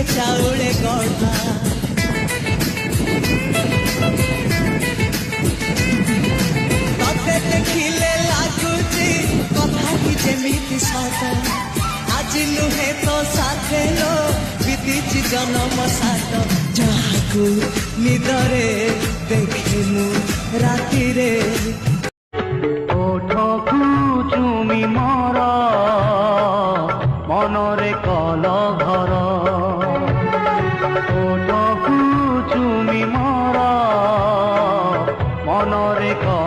ଚାଉଳେ ଗଢ଼ା ତତେ ଦେଖିଲେ ଲାଗୁଛି କଥା କି ଯେମିତି ସତ ଆଜି ନୁହେଁ ତ ସାଥେ ଲୋ ବିତିଛି ଜନମ ସାତ ଯାହାକୁ ନିଦରେ ଦେଖେ ମୁଁ ରାତିରେ ওঠকু চুমি মর মনরে কল ঘর ওঠকু চুমি মর মনরে কল